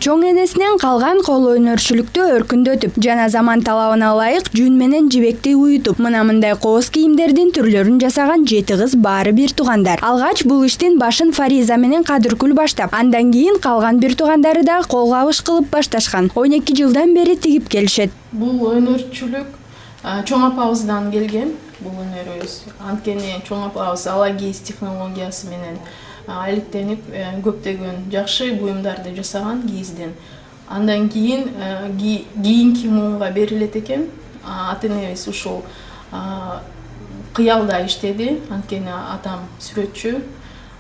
Чоң энесинен калган кол өнөрчүлүктү өркүндөтүп жана заман талабына ылайык жүн менен жибекти уютуп мына мындай кооз кийимдердин түрлөрүн жасаган 7 кыз баары бир туугандар. Алгач бул иштин башын Фариза менен Кадыркүл баштап, андан кийин калган бир туугандары да кол кабыш кылып башташкан. 12 жылдан бери тигип келишет. Бул өнөрчүлүк чоң апабыздан келген. Бул өнөрүбүз анткени чоң апабыз алагейс технологиясы менен алектенип көптөгөн жакшы буюмдарды жасаган кийизден. Андан кийин кийинки муунга берилет экен. Ата-энебиз ушул кыялда иштеди. Анткени атам сүрөтчү,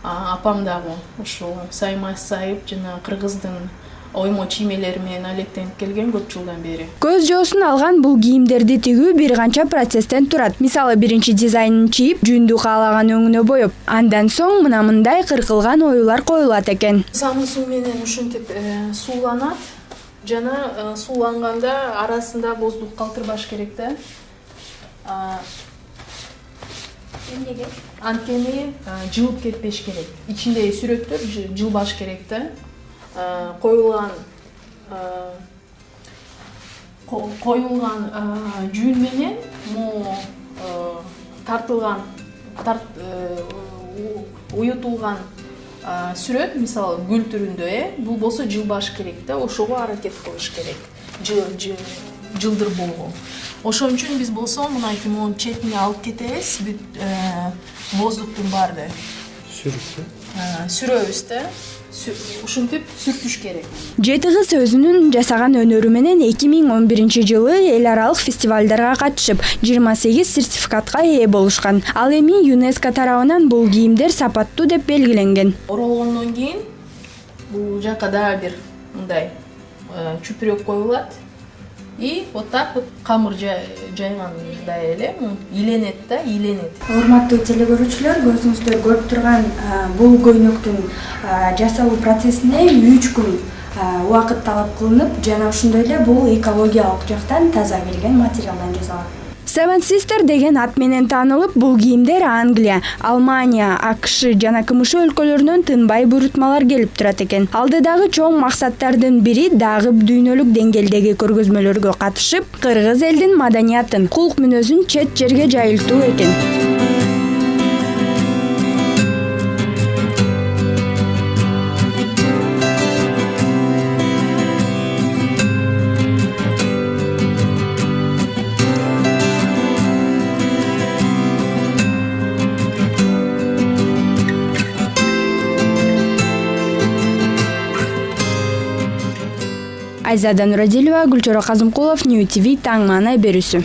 апам дагы ушул сайма сайып жана кыргыздын оймо чиймелери менен алектенип келген көп жылдан бери. Көз жоосун алган бул кийимдерди тигүү бир канча процесстен турат. Мисалы биринчи дизайнын чийип, жүндү каалаган өңүнө боеп, андан соң мына мындай кыркылган оюлар коюлат экен. Самы суу менен ушинтип сууланат жана сууланганда арасында боздук калтырбаш керек да. Эмнеге? Анткени жылып кетпеш керек. Ичиндеги сүрөттөр жылбаш керек да. Коюлган жүн менен тартылган уютулган сүрөт, мисалы гүл түрүндө, бул болсо жылбаш керек да, ошого аракет кылыш керек. Жылдырбоого. Ошон үчүн биз болсо мынакей мунун четине алып кетебиз, воздуктун баарды. Сүрөбүз да. Ушинтип сүртүш керек. 7 кыз өзүнүн жасаган өнөрү менен 2011 жылы эл аралык фестивалдарга катышып, 28 сертификатка ээ болушкан. Ал эми ЮНЕСКО тарабынан бул кийимдер сапаттуу деп белгиленген. Оролгондон кийин бул жака дагы бир мындай чүпүрөк коюлат. И вот так вот камыр жайгандай эле иленет да, иленет. Урматтуу телекөрүүчүлөр, көзүңүздөр көрүп турган бул көйнөктүн жасалуу процессине 3 күн убакыт талап кылынып, жана ошондой эле бул экологиялык жактан таза келген материалдан жасалат. Seven Sister деген ат менен таанылып, бул кийимдер Англия, Алмания, АКШ жана КМШ өлкөлөрүнөн тынбай буйрутмалар келип турат экен. Алдыдагы чоң максаттардын бири дагы дүйнөлүк деңгээлдеги көргөзмөлөргө катышып, кыргыз элдин маданиятын, кулк мүнөзүн чет жерге жайылтуу экен. Айзада Нурадилова, Гүлчора Казымкулов, Нью ТВ, таң маанай берүүсү.